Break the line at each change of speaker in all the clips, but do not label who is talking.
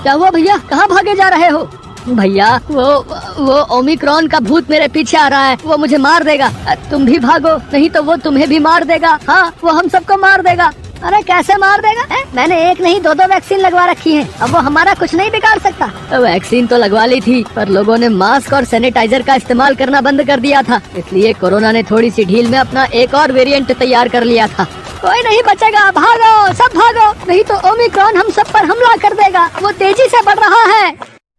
क्या हुआ भैया, कहाँ भागे जा रहे हो? भैया वो ओमिक्रॉन का भूत मेरे पीछे आ रहा है, वो मुझे मार देगा। तुम भी भागो, नहीं तो वो तुम्हें भी मार देगा। हाँ, वो हम सबको मार देगा। अरे कैसे मार देगा? मैंने एक नहीं दो वैक्सीन लगवा रखी है, अब वो हमारा कुछ नहीं बिगाड़ सकता। वैक्सीन तो लगवा ली थी, पर लोगों ने मास्क और सैनिटाइजर का इस्तेमाल करना बंद कर दिया था, इसलिए कोरोना ने थोड़ी सी ढील में अपना एक और वेरिएंट तैयार कर लिया था। कोई नहीं बचेगा, भागो सब भागो, नहीं तो ओमिक्रॉन हम सब पर हमला कर देगा। वो तेजी से बढ़ रहा है।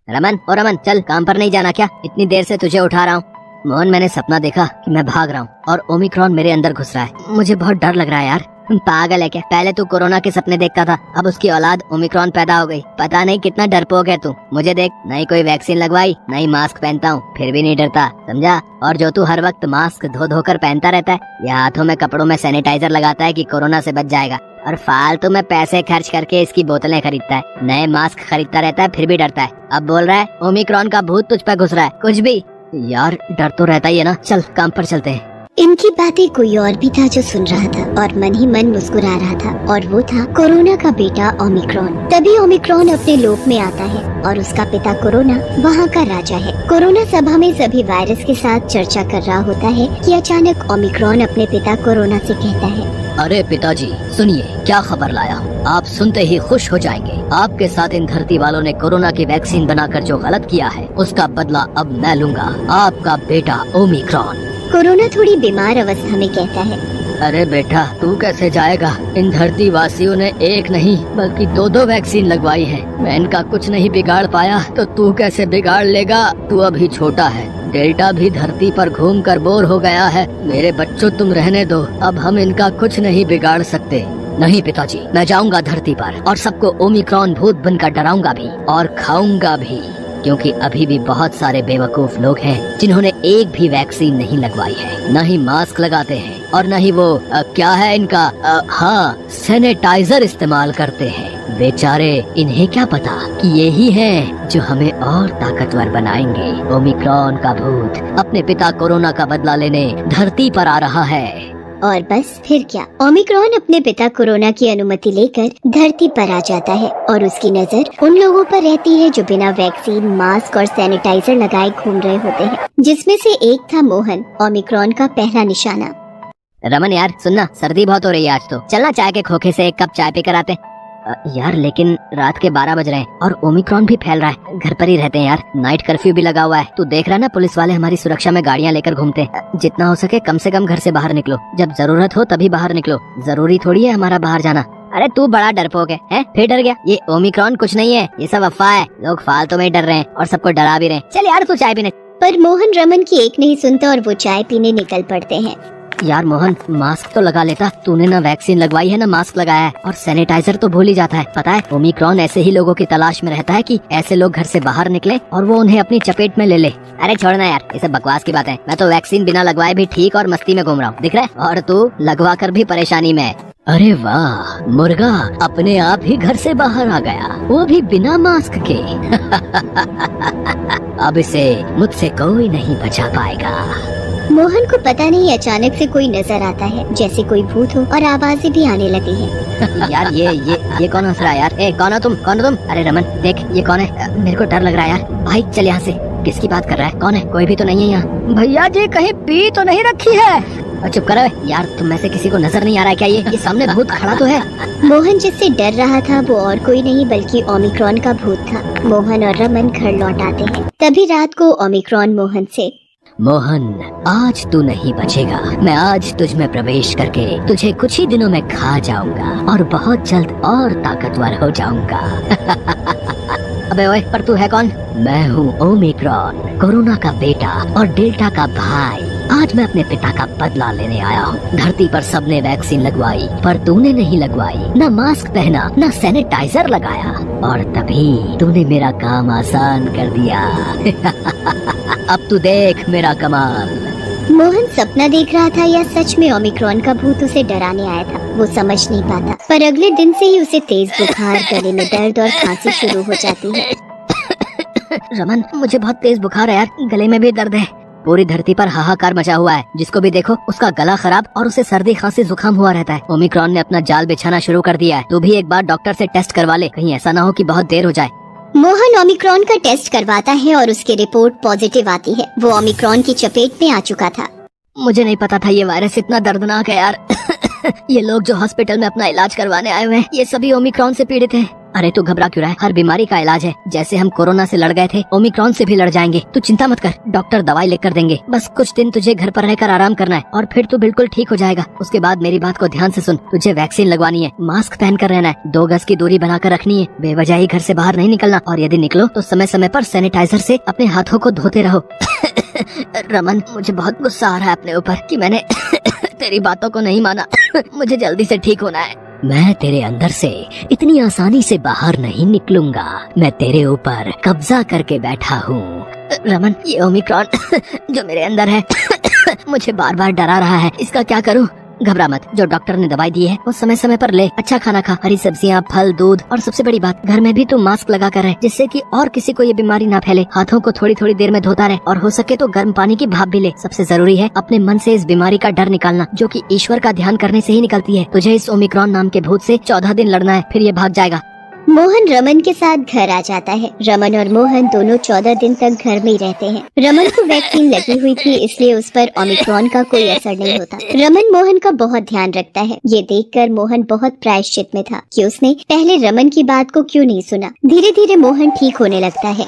रमन चल, काम पर नहीं जाना क्या? इतनी देर से तुझे उठा रहा हूँ। मोहन, मैंने सपना देखा कि मैं भाग रहा हूँ और ओमिक्रॉन मेरे अंदर घुस रहा है। मुझे बहुत डर लग रहा है यार। पागल है क्या? पहले तू कोरोना के सपने देखता था, अब उसकी औलाद ओमिक्रॉन पैदा हो गई। पता नहीं कितना डरपोक है तू। मुझे देख, नहीं कोई वैक्सीन लगवाई, नहीं मास्क पहनता हूँ, फिर भी नहीं डरता, समझा? और जो तू हर वक्त मास्क धो कर पहनता रहता है या हाथों में कपड़ों में सैनिटाइजर लगाता है कि कोरोना से बच जाएगा, और फालतू में पैसे खर्च करके इसकी बोतलें खरीदता है, नए मास्क खरीदता रहता है, फिर भी डरता है। अब बोल रहा है ओमिक्रॉन का भूत तुझ पे घुस रहा है। कुछ भी यार, डर तो रहता ही है ना। चल काम पर चलते हैं।
इनकी बातें कोई और भी था जो सुन रहा था और मन ही मन मुस्कुरा रहा था, और वो था कोरोना का बेटा ओमिक्रॉन। तभी ओमिक्रॉन अपने लोक में आता है और उसका पिता कोरोना वहाँ का राजा है। कोरोना सभा में सभी वायरस के साथ चर्चा कर रहा होता है कि अचानक ओमिक्रॉन अपने पिता कोरोना से कहता है,
अरे पिताजी सुनिए, क्या खबर लाया हूँ। आप सुनते ही खुश हो जाएंगे। आपके साथ इन धरती वालों ने कोरोना की वैक्सीन बनाकर जो गलत किया है, उसका बदला अब मैं लूंगा। आपका बेटा ओमिक्रॉन।
कोरोना थोड़ी बीमार अवस्था में कहता है,
अरे बेटा, तू कैसे जाएगा? इन धरती वासियों ने एक नहीं बल्कि दो वैक्सीन लगवाई है। मैं इनका कुछ नहीं बिगाड़ पाया, तो तू कैसे बिगाड़ लेगा? तू अभी छोटा है। डेल्टा भी धरती पर घूमकर बोर हो गया है। मेरे बच्चों, तुम रहने दो, अब हम इनका कुछ नहीं बिगाड़ सकते। नहीं पिताजी, मैं जाऊंगा धरती पर और सबको ओमिक्रॉन भूत बनकर डराऊंगा भी और खाऊंगा भी, क्योंकि अभी भी बहुत सारे बेवकूफ लोग हैं जिन्होंने एक भी वैक्सीन नहीं लगवाई है, न ही मास्क लगाते हैं और न ही वो क्या है इनका सैनिटाइजर इस्तेमाल करते हैं। बेचारे, इन्हें क्या पता कि ये ही हैं जो हमें और ताकतवर बनाएंगे। ओमिक्रॉन का भूत अपने पिता कोरोना का बदला लेने धरती पर आ रहा है।
और बस फिर क्या, ओमिक्रॉन अपने पिता कोरोना की अनुमति लेकर धरती पर आ जाता है और उसकी नजर उन लोगों पर रहती है जो बिना वैक्सीन, मास्क और सैनिटाइजर लगाए घूम रहे होते हैं, जिसमें से एक था मोहन, ओमिक्रॉन का पहला निशाना।
रमन यार सुनना, सर्दी बहुत हो रही है आज, तो चलना चाय के खोखे से एक कप चाय पीकर आते। यार लेकिन रात के 12 बज रहे हैं और ओमिक्रॉन भी फैल रहा है। घर पर ही रहते हैं यार, नाइट कर्फ्यू भी लगा हुआ है। तू देख रहा है ना, पुलिस वाले हमारी सुरक्षा में गाड़ियाँ लेकर घूमते हैं। जितना हो सके कम से कम घर से बाहर निकलो, जब जरूरत हो तभी बाहर निकलो। जरूरी थोड़ी है हमारा बाहर जाना। अरे तू बड़ा डरपोक है? फिर डर गया? ये ओमिक्रॉन कुछ नहीं है, ये सब अफवाह है। लोग फालतू में डर रहे हैं और सबको डरा भी रहे हैं। चल यार तू चाय पीने।
पर मोहन रमन की एक नहीं सुनता और वो चाय पीने निकल पड़ते हैं।
यार मोहन, मास्क तो लगा लेता। तूने ना वैक्सीन लगवाई है ना मास्क लगाया है, और सैनिटाइजर तो भूल ही जाता है। पता है, ओमिक्रॉन ऐसे ही लोगों की तलाश में रहता है कि ऐसे लोग घर से बाहर निकले और वो उन्हें अपनी चपेट में ले ले। अरे छोड़ना यार, ये सब बकवास की बात है। मैं तो वैक्सीन बिना लगवाए भी ठीक और मस्ती में घूम रहा हूँ, दिख रहा है? और तू लगवा कर भी परेशानी में है। अरे वाह, मुर्गा अपने आप ही घर से बाहर आ गया, वो भी बिना मास्क के। अब इसे मुझसे कोई नहीं बचा पाएगा।
मोहन को पता नहीं, अचानक से कोई नजर आता है, जैसे कोई भूत हो, और आवाजें भी आने लगी हैं।
यार ये कौन हंस रहा है यार? कौन हो तुम? अरे रमन देख, ये कौन है? मेरे को डर लग रहा है यार। भाई चल यहाँ से। किसकी बात कर रहा है? कौन है? कोई भी तो नहीं है यहाँ। भैया जी, कहीं पी तो नहीं रखी है? चुप करो यार, तुम में से किसी को नजर नहीं आ रहा है क्या? ये सामने भूत खड़ा तो है।
मोहन जिससे डर रहा था वो और कोई नहीं बल्कि ओमिक्रॉन का भूत था। मोहन और रमन घर लौट आते हैं। तभी रात को ओमिक्रॉन मोहन से,
मोहन आज तू नहीं बचेगा। मैं आज तुझ में प्रवेश करके तुझे कुछ ही दिनों में खा जाऊंगा और बहुत जल्द और ताकतवर हो जाऊंगा। अबे ओए, पर तू है कौन? मैं हूँ ओमिक्रॉन, कोरोना का बेटा और डेल्टा का भाई। आज मैं अपने पिता का बदला लेने आया हूँ। धरती पर सबने वैक्सीन लगवाई, पर तूने नहीं लगवाई, न मास्क पहना, न सैनिटाइजर लगाया, और तभी तूने मेरा काम आसान कर दिया। अब तू देख मेरा कमाल।
मोहन सपना देख रहा था या सच में ओमिक्रॉन का भूत उसे डराने आया था, वो समझ नहीं पाता। पर अगले दिन से ही उसे तेज बुखार, गले में दर्द और खांसी शुरू हो जाती है।
रमन, मुझे बहुत तेज बुखार है यार, गले में भी दर्द है। पूरी धरती पर हाहाकार मचा हुआ है। जिसको भी देखो उसका गला खराब और उसे सर्दी खांसी जुकाम हुआ रहता है। ओमिक्रॉन ने अपना जाल बिछाना शुरू कर दिया है। तू भी एक बार डॉक्टर से टेस्ट करवा ले, कहीं ऐसा ना हो कि बहुत देर हो जाए।
मोहन ओमिक्रॉन का टेस्ट करवाता है और उसकी रिपोर्ट पॉजिटिव आती है। वो ओमिक्रॉन की चपेट में आ चुका था।
मुझे नहीं पता था ये वायरस इतना दर्दनाक है यार। ये लोग जो हॉस्पिटल में अपना इलाज करवाने आए हुए हैं, ये सभी ओमिक्रॉन से पीड़ित हैं। अरे तू घबरा क्यों रहा है? हर बीमारी का इलाज है। जैसे हम कोरोना से लड़ गए थे, ओमिक्रॉन से भी लड़ जाएंगे। तू चिंता मत कर, डॉक्टर दवाई लिख कर देंगे। बस कुछ दिन तुझे घर पर रहकर आराम करना है और फिर तू बिल्कुल ठीक हो जाएगा। उसके बाद मेरी बात को ध्यान से सुन, तुझे वैक्सीन लगवानी है, मास्क पहन कर रहना है, 2 गज की दूरी बनाकर रखनी है, बेवजह ही घर से बाहर नहीं निकलना, और यदि निकलो तो समय समय पर सैनिटाइजर से अपने हाथों को धोते रहो। रमन, मुझे बहुत गुस्सा आ रहा है अपने ऊपर कि मैंने तेरी बातों को नहीं माना। मुझे जल्दी से ठीक होना है। मैं तेरे अंदर से इतनी आसानी से बाहर नहीं निकलूंगा। मैं तेरे ऊपर कब्जा करके बैठा हूँ। रमन, ये ओमिक्रॉन जो मेरे अंदर है मुझे बार बार डरा रहा है। इसका क्या करूँ? घबरा मत, जो डॉक्टर ने दवाई दी है वो समय समय पर ले। अच्छा खाना खा, हरी सब्जियां, फल, दूध, और सबसे बड़ी बात, घर में भी तू मास्क लगा कर रहे, जिससे कि और किसी को ये बीमारी ना फैले। हाथों को थोड़ी थोड़ी देर में धोता रहे और हो सके तो गर्म पानी की भाप भी ले। सबसे जरूरी है अपने मन से इस बीमारी का डर निकालना, जो कि ईश्वर का ध्यान करने से ही निकलती है। तुझे इस ओमिक्रॉन नाम के भूत से 14 दिन लड़ना है, फिर ये भाग जाएगा।
मोहन रमन के साथ घर आ जाता है। रमन और मोहन दोनों 14 दिन तक घर में ही रहते हैं। रमन को वैक्सीन लगी हुई थी, इसलिए उस पर ओमिक्रॉन का कोई असर नहीं होता। रमन मोहन का बहुत ध्यान रखता है। ये देखकर मोहन बहुत प्रायश्चित में था कि उसने पहले रमन की बात को क्यों नहीं सुना। धीरे धीरे मोहन ठीक होने लगता है।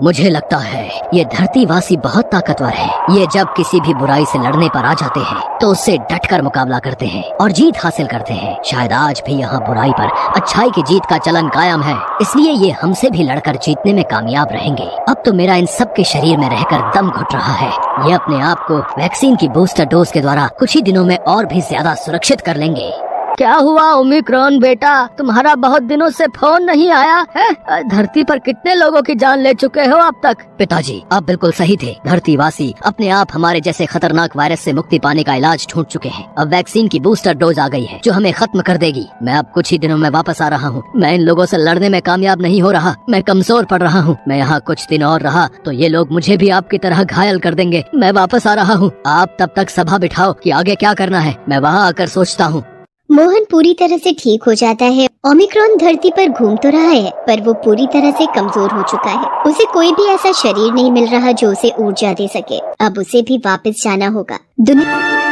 मुझे लगता है ये धरतीवासी बहुत ताकतवर है। ये जब किसी भी बुराई से लड़ने पर आ जाते हैं तो उससे डटकर मुकाबला करते हैं और जीत हासिल करते हैं। शायद आज भी यहाँ बुराई पर अच्छाई की जीत का चलन कायम है, इसलिए ये हमसे भी लड़कर जीतने में कामयाब रहेंगे। अब तो मेरा इन सब के शरीर में रहकर दम घुट रहा है। ये अपने आप को वैक्सीन की बूस्टर डोज के द्वारा कुछ ही दिनों में और भी ज्यादा सुरक्षित कर लेंगे। क्या हुआ ओमिक्रॉन बेटा, तुम्हारा बहुत दिनों से फोन नहीं आया है? धरती पर कितने लोगों की जान ले चुके हो अब तक? पिताजी, आप बिल्कुल सही थे। धरतीवासी अपने आप हमारे जैसे खतरनाक वायरस से मुक्ति पाने का इलाज ढूंढ चुके हैं। अब वैक्सीन की बूस्टर डोज आ गई है जो हमें खत्म कर देगी। मैं अब कुछ ही दिनों में वापस आ रहा हूँ। मैं इन लोगों से लड़ने में कामयाब नहीं हो रहा। मैं कमजोर पड़ रहा हूँ। मैं यहाँ कुछ दिन और रहा तो ये लोग मुझे भी आपकी तरह घायल कर देंगे। मैं वापस आ रहा हूँ। आप तब तक सभा बिठाओ कि आगे क्या करना है। मैं वहाँ आकर सोचता हूँ।
मोहन पूरी तरह से ठीक हो जाता है। ओमिक्रॉन धरती पर घूम तो रहा है, पर वो पूरी तरह से कमजोर हो चुका है। उसे कोई भी ऐसा शरीर नहीं मिल रहा जो उसे ऊर्जा दे सके। अब उसे भी वापस जाना होगा दुनिया।